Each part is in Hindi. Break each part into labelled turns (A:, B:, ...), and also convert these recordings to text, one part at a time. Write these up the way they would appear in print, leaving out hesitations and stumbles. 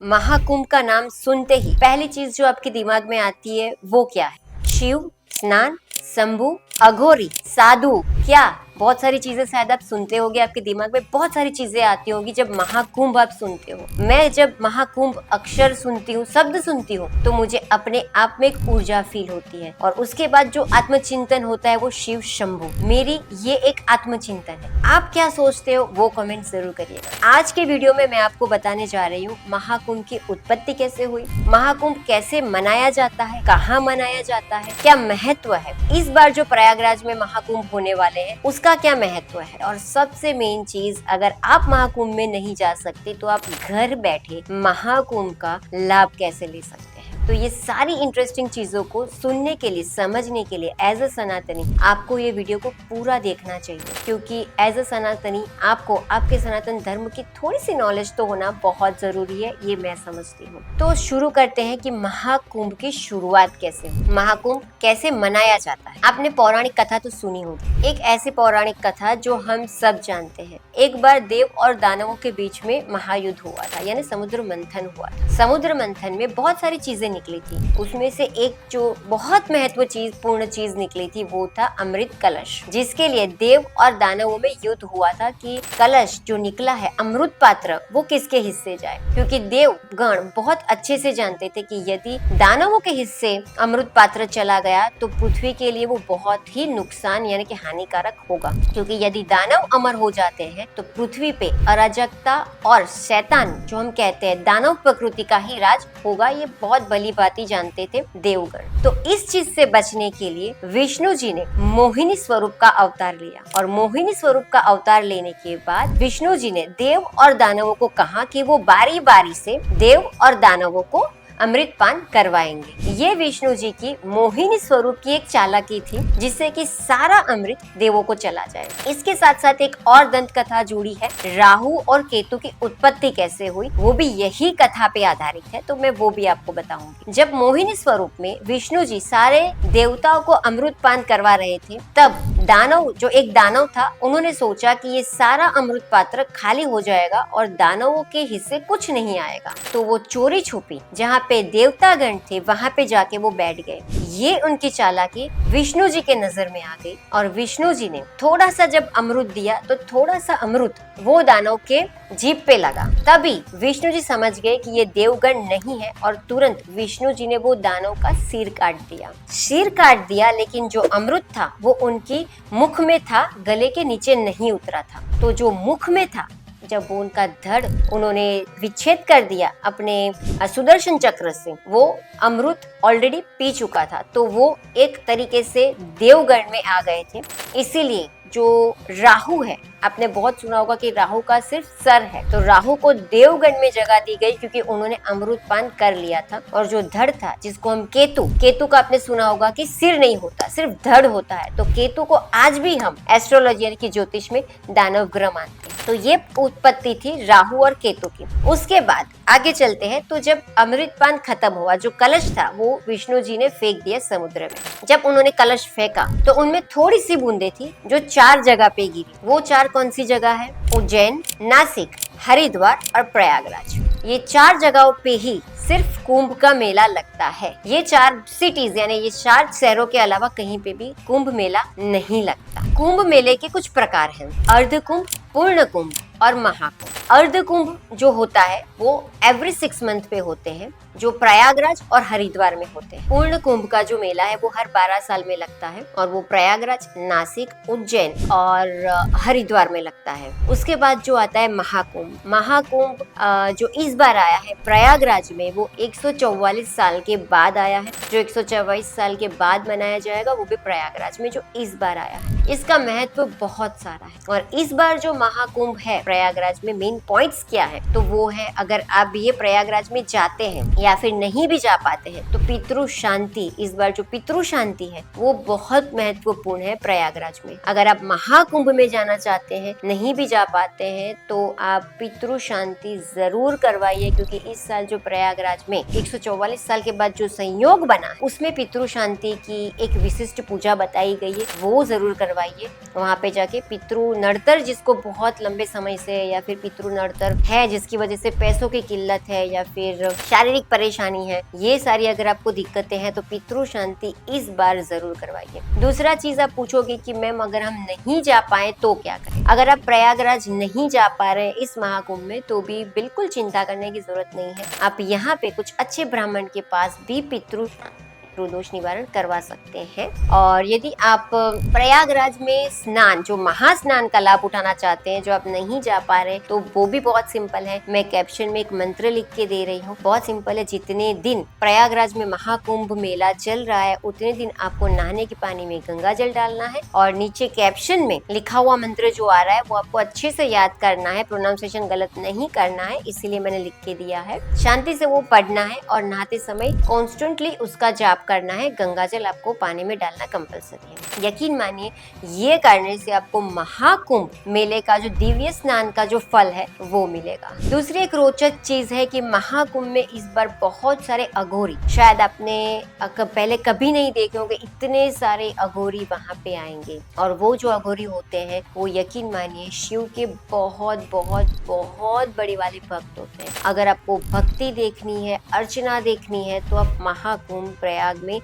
A: महाकुंभ का नाम सुनते ही पहली चीज जो आपके दिमाग में आती है वो क्या है? शिव, स्नान, शंभु, अघोरी, साधु, क्या बहुत सारी चीजें शायद आप सुनते होंगे, आपके दिमाग में बहुत सारी चीजें आती होंगी जब महाकुंभ आप सुनते हो। मैं जब महाकुंभ अक्षर सुनती हूँ, शब्द सुनती हूँ, तो मुझे अपने आप में एक ऊर्जा फील होती है और उसके बाद जो आत्मचिंतन होता है वो शिव शंभु। मेरी ये एक आत्मचिंतन है। आप क्या सोचते हो वो कमेंट जरूर करिएगा। आज के वीडियो में मैं आपको बताने जा रही हूँ महाकुंभ की उत्पत्ति कैसे हुई, महाकुंभ कैसे मनाया जाता है, कहाँ मनाया जाता है, क्या महत्व है, इस बार जो प्रयागराज में महाकुंभ होने वाले हैं उसका क्या महत्व है, और सबसे मेन चीज, अगर आप महाकुंभ में नहीं जा सकते तो आप घर बैठे महाकुंभ का लाभ कैसे ले सकते हैं। तो ये सारी इंटरेस्टिंग चीजों को सुनने के लिए, समझने के लिए एज अ सनातनी आपको ये वीडियो को पूरा देखना चाहिए, क्योंकि एज अ सनातनी आपको आपके सनातन धर्म की थोड़ी सी नॉलेज तो होना बहुत जरूरी है, ये मैं समझती हूँ। तो शुरू करते हैं कि महाकुंभ की शुरुआत कैसे हुई, महाकुंभ कैसे मनाया जाता है। आपने पौराणिक कथा तो सुनी होगी, एक ऐसी पौराणिक कथा जो हम सब जानते हैं। एक बार देव और दानवों के बीच में महायुद्ध हुआ था, यानी समुद्र मंथन हुआ था। समुद्र मंथन में बहुत सारी चीजें निकली थी, उसमें से एक जो बहुत महत्वपूर्ण चीज निकली थी वो था अमृत कलश, जिसके लिए देव और दानवों में युद्ध हुआ था कि कलश जो निकला है, अमृत पात्र, वो किसके हिस्से जाए, क्योंकि देव गण बहुत अच्छे से जानते थे कि यदि दानवों के हिस्से अमृत पात्र चला गया तो पृथ्वी के लिए वो बहुत ही नुकसान यानी कि हानिकारक होगा, क्योंकि यदि दानव अमर हो जाते हैं तो पृथ्वी पे अराजकता और शैतान, जो हम कहते हैं दानव प्रकृति का ही राज होगा। ये बहुत भली भांति जानते थे देवगण। तो इस चीज से बचने के लिए विष्णु जी ने मोहिनी स्वरूप का अवतार लिया, और मोहिनी स्वरूप का अवतार लेने के बाद विष्णु जी ने देव और दानवों को कहा कि वो बारी बारी से देव और दानवों को अमृत पान करवाएंगे। ये विष्णु जी की मोहिनी स्वरूप की एक चालाकी थी, जिससे कि सारा अमृत देवों को चला जाए। इसके साथ साथ एक और दंत कथा जुड़ी है, राहु और केतु की उत्पत्ति कैसे हुई, वो भी यही कथा पे आधारित है, तो मैं वो भी आपको बताऊंगी। जब मोहिनी स्वरूप में विष्णु जी सारे देवताओं को अमृत पान करवा रहे थे, तब दानव, जो एक दानव था, उन्होंने सोचा कि ये सारा अमृत पात्र खाली हो जाएगा और दानवों के हिस्से कुछ नहीं आएगा, तो वो चोरी छुपी जहाँ पे देवतागण थे वहां पे जाके वो बैठ गए। ये उनकी चालाकी विष्णु जी के नजर में आ गई, और विष्णु जी ने थोड़ा सा जब अमृत दिया तो थोड़ा सा अमृत वो दानव के जीभ पे लगा। तभी विष्णु जी समझ गए कि ये देवगण नहीं है, और तुरंत विष्णु जी ने वो दानव का सिर काट दिया। सिर काट दिया, लेकिन जो अमृत था वो उनकी मुख में था, गले के नीचे नहीं उतरा था। तो जो मुख में था, जब वो उनका धड़ उन्होंने विच्छेद कर दिया अपने सुदर्शन चक्र से, वो अमृत ऑलरेडी पी चुका था, तो वो एक तरीके से देवगण में आ गए थे। इसीलिए जो राहु है, आपने बहुत सुना होगा कि राहु का सिर्फ सर है, तो राहु को देवगण में जगह दी गई क्योंकि उन्होंने अमृत पान कर लिया था। और जो धड़ था, जिसको हम केतु का आपने सुना होगा कि सिर नहीं होता, सिर्फ धड़ होता है, तो केतु को आज भी हम एस्ट्रोलॉजी यानी कि ज्योतिष में दानव ग्रह मानते हैं। तो ये उत्पत्ति थी राहु और केतु की। उसके बाद आगे चलते हैं, तो जब अमृत पान खत्म हुआ, जो कलश था वो विष्णु जी ने फेंक दिया समुद्र में। जब उन्होंने कलश फेंका तो उनमें थोड़ी सी बूंदे थी जो 4 जगह पे गिरी। वो 4 कौन सी जगह है? उज्जैन, नासिक, हरिद्वार और प्रयागराज। ये 4 जगहों पे ही सिर्फ कुंभ का मेला लगता है। ये 4 सिटीज यानी ये 4 शहरों के अलावा कहीं पे भी कुंभ मेला नहीं लगता। कुंभ मेले के कुछ प्रकार हैं, अर्ध कुंभ, पूर्ण कुंभ और महाकुंभ। अर्ध कुंभ जो होता है वो एवरी 6 मंथ पे होते हैं, जो प्रयागराज और हरिद्वार में होते हैं। पूर्ण कुंभ का जो मेला है वो हर 12 साल में लगता है, और वो प्रयागराज, नासिक, उज्जैन और हरिद्वार में लगता है। उसके बाद जो आता है महाकुंभ। महाकुंभ जो इस बार आया है प्रयागराज में, वो 144 साल के बाद आया है। जो 144 साल के बाद मनाया जाएगा वो भी प्रयागराज में जो इस बार आया है। इसका महत्व बहुत सारा है, और इस बार जो महाकुंभ है प्रयागराज में, मेन पॉइंट्स क्या है, तो वो है, अगर आप ये प्रयागराज में जाते हैं या फिर नहीं भी जा पाते हैं, तो पितृ शांति, इस बार जो पितृ शांति है वो बहुत महत्वपूर्ण है प्रयागराज में। अगर आप महाकुंभ में जाना चाहते हैं, नहीं भी जा पाते हैं, तो आप पितृ शांति जरूर करवाइए, क्योंकि इस साल जो प्रयागराज में 144 साल के बाद जो संयोग बना, उसमें पितृ शांति की एक विशिष्ट पूजा बताई गई है, वो जरूर करवाइए। करवाइए। वहाँ पे जाके पितृ नड़तर जिसको बहुत लंबे समय से, या फिर पितृ नड़तर है जिसकी वजह से पैसों की किल्लत है या फिर शारीरिक परेशानी है, ये सारी अगर आपको दिक्कतें हैं तो पितृ शांति इस बार जरूर करवाइए। दूसरा चीज आप पूछोगे कि मैम अगर हम नहीं जा पाए तो क्या करें। अगर आप प्रयागराज नहीं जा पा रहे हैं इस महाकुंभ में तो भी बिल्कुल चिंता करने की जरूरत नहीं है। आप यहाँ पे कुछ अच्छे ब्राह्मण के पास भी पितृ दोष निवारण करवा सकते हैं। और यदि आप प्रयागराज में स्नान, जो महास्नान का लाभ उठाना चाहते हैं, जो आप नहीं जा पा रहे, तो वो भी बहुत सिंपल है। मैं कैप्शन में एक मंत्र लिख के दे रही हूँ, बहुत सिंपल है। जितने दिन प्रयागराज में महाकुंभ मेला चल रहा है उतने दिन आपको नहाने के पानी में गंगा जल डालना है, और नीचे कैप्शन में लिखा हुआ मंत्र जो आ रहा है वो आपको अच्छे से याद करना है, प्रोनाउंसिएशन गलत नहीं करना है, इसीलिए मैंने लिख के दिया है। शांति से वो पढ़ना है और नहाते समय कॉन्स्टेंटली उसका जाप करना है। गंगा जल आपको पानी में डालना कंपलसरी है। यकीन मानिए ये करने से आपको महाकुंभ मेले का जो दिव्य स्नान का जो फल है वो मिलेगा। दूसरी एक रोचक चीज है कि महाकुंभ में इस बार बहुत सारे अघोरी, शायद आपने पहले कभी नहीं देखे होंगे, इतने सारे अघोरी वहाँ पे आएंगे। और वो जो अघोरी होते हैं वो यकीन मानिए शिव के बहुत बहुत बहुत बड़ी वाले भक्त होते हैं। अगर आपको भक्ति देखनी है, अर्चना देखनी है तो आप महाकुंभ प्रयाग में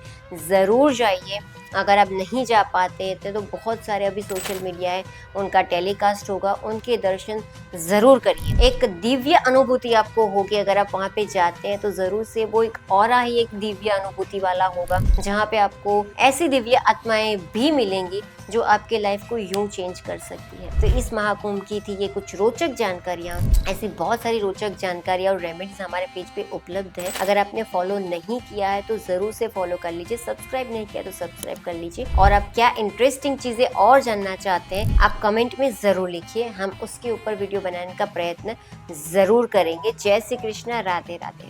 A: जरूर जाइए। अगर आप नहीं जा पाते थे तो बहुत सारे अभी सोशल मीडिया है, उनका टेलीकास्ट होगा, उनके दर्शन जरूर करिए। एक दिव्य अनुभूति आपको होगी। अगर आप वहाँ पे जाते हैं तो जरूर से वो एक और ही एक दिव्य अनुभूति वाला होगा, जहाँ पे आपको ऐसी दिव्य आत्माएं भी मिलेंगी जो आपके लाइफ को यूं चेंज कर सकती है। तो इस महाकुंभ की थी ये कुछ रोचक जानकारियां। ऐसी बहुत सारी रोचक जानकारियां और रेमेडीज हमारे पेज पे उपलब्ध है। अगर आपने फॉलो नहीं किया है तो जरूर से फॉलो कर लीजिए, सब्सक्राइब नहीं किया तो सब्सक्राइब कर लीजिए। और आप क्या इंटरेस्टिंग चीजें और जानना चाहते हैं आप कमेंट में जरूर लिखिए, हम उसके ऊपर वीडियो बनाने का प्रयत्न जरूर करेंगे। जय श्री कृष्णा, राधे राधे।